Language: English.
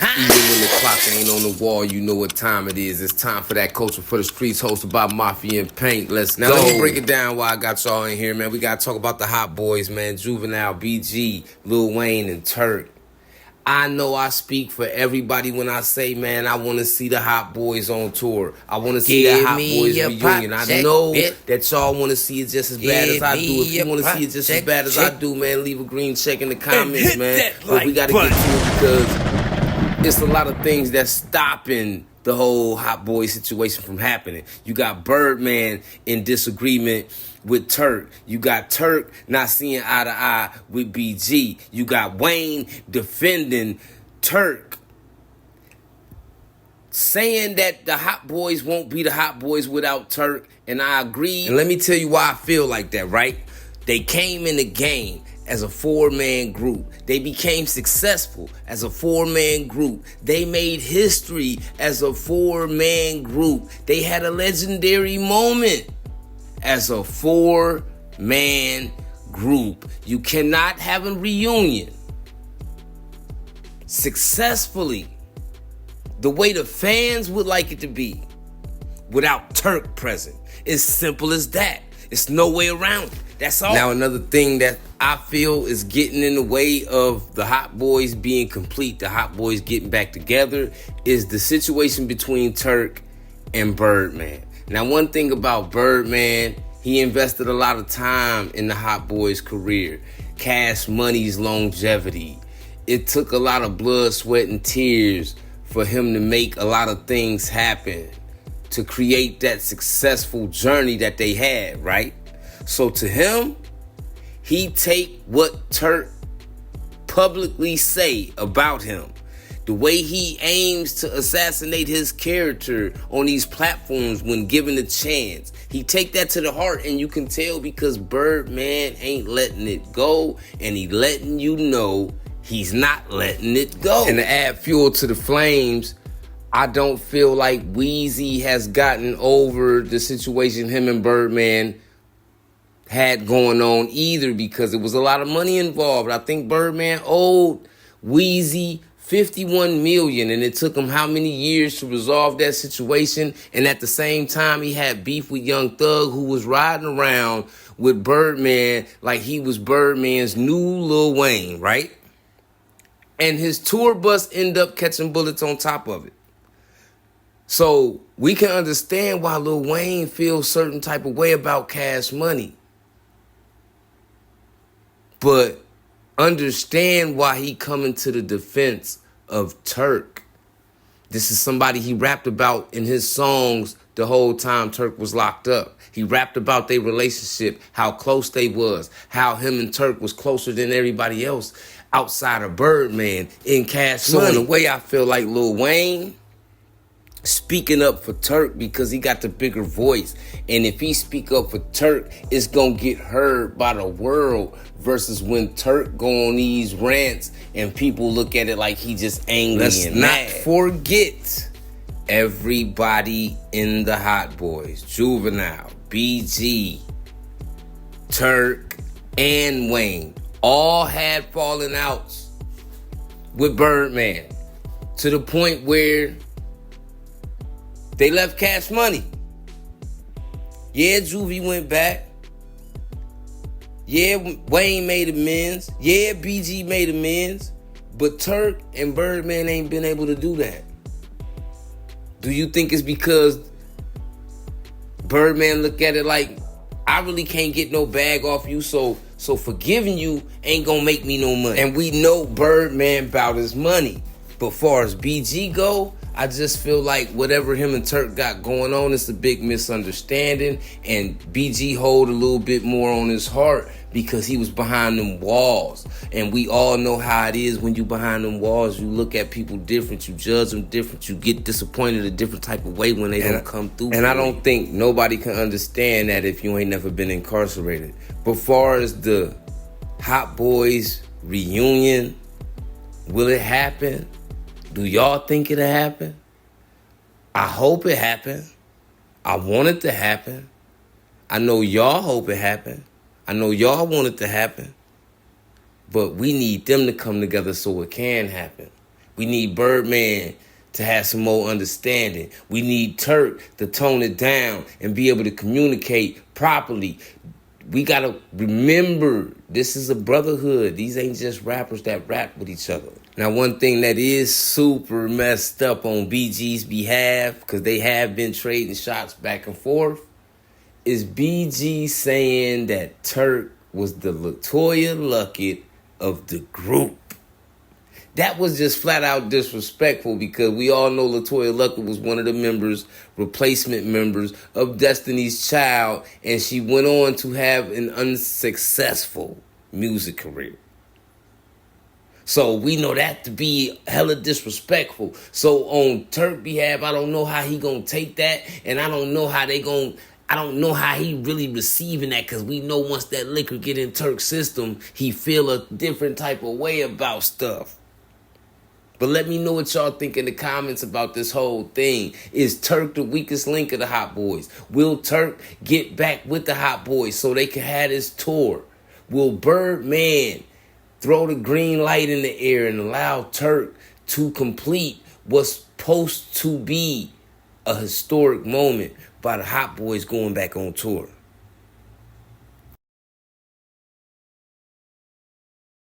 Even when the clock ain't on the wall, you know what time it is. It's time for that culture for the streets, hosted by Mafia and Paint. Let's go. Now let me break it down why I got y'all in here, man. We gotta talk about the Hot Boys, man. Juvenile, BG, Lil Wayne, and Turk. I know I speak for everybody when I say, man, I want to see the Hot Boys on tour. I want to see that Hot Boys reunion. I know that y'all want to see it just as bad as I do. If you want to see it just as bad as I do, man, leave a green check in the comments, man. But we got to get to it because it's a lot of things that's stopping the whole Hot Boy situation from happening. You got Birdman in disagreement with Turk. You got Turk not seeing eye to eye with BG. You got Wayne defending Turk, saying that the Hot Boys won't be the Hot Boys without Turk, and I agree. And let me tell you why I feel like that, right? They came in the game as a four-man group. They became successful as a four-man group. They made history as a four-man group. They had a legendary moment as a four-man group. You cannot have a reunion successfully the way the fans would like it to be without Turk present. It's simple as that. It's no way around it. That's all. Now, another thing that I feel is getting in the way of the Hot Boys being complete, the Hot Boys getting back together, is the situation between Turk and Birdman. Now, one thing about Birdman, he invested a lot of time in the Hot Boys' career. Cash Money's longevity. It took a lot of blood, sweat, and tears for him to make a lot of things happen, to create that successful journey that they had, right? So to him, he take what Turk publicly say about him, the way he aims to assassinate his character on these platforms when given a chance. He take that to the heart, and you can tell because Birdman ain't letting it go, and he letting you know he's not letting it go. And to add fuel to the flames, I don't feel like Weezy has gotten over the situation him and Birdman had going on either, because it was a lot of money involved. I think Birdman owed Weezy $51 million, and it took him how many years to resolve that situation. And at the same time, he had beef with Young Thug, who was riding around with Birdman like he was Birdman's new Lil Wayne, right? And his tour bus ended up catching bullets on top of it. So we can understand why Lil Wayne feels certain type of way about Cash Money. But understand why he coming to the defense of Turk. This is somebody he rapped about in his songs the whole time Turk was locked up. He rapped about their relationship, how close they was, how him and Turk was closer than everybody else outside of Birdman in Cash Money. So in a way, I feel like Lil Wayne speaking up for Turk because he got the bigger voice. And if he speak up for Turk, it's going to get heard by the world, versus when Turk go on these rants and people look at it like he just angry and mad. Let's not forget everybody in the Hot Boys, Juvenile, BG, Turk, and Wayne, all had fallen outs with Birdman to the point where they left Cash Money. Yeah, Juvie went back. Yeah, Wayne made amends. Yeah, BG made amends. But Turk and Birdman ain't been able to do that. Do you think it's because Birdman look at it like, I really can't get no bag off you, so forgiving you ain't gonna make me no money? And we know Birdman about his money. But far as BG go, I just feel like whatever him and Turk got going on is a big misunderstanding, and BG hold a little bit more on his heart because he was behind them walls. And we all know how it is when you behind them walls. You look at people different, you judge them different, you get disappointed a different type of way when they don't come through. And I don't think nobody can understand that if you ain't never been incarcerated. But far as the Hot Boys reunion, will it happen? Do y'all think it'll happen? I hope it happen. I want it to happen. I know y'all hope it happen. I know y'all want it to happen. But we need them to come together so it can happen. We need Birdman to have some more understanding. We need Turk to tone it down and be able to communicate properly. We got to remember, this is a brotherhood. These ain't just rappers that rap with each other. Now, one thing that is super messed up on BG's behalf, because they have been trading shots back and forth, is BG saying that Turk was the Letoya Luckett of the group. That was just flat out disrespectful, because we all know Letoya Luckett was one of the members, replacement members of Destiny's Child, and she went on to have an unsuccessful music career. So we know that to be hella disrespectful. So on Turk's behalf, I don't know how he gonna take that, and I don't know how he really receiving that, because we know once that liquor get in Turk's system, he feel a different type of way about stuff. But let me know what y'all think in the comments about this whole thing. Is Turk the weakest link of the HotBoys? Will Turk get back with the HotBoys so they can have this tour? Will Birdman throw the green light in the air and allow Turk to complete what's supposed to be a historic moment by the HotBoys going back on tour?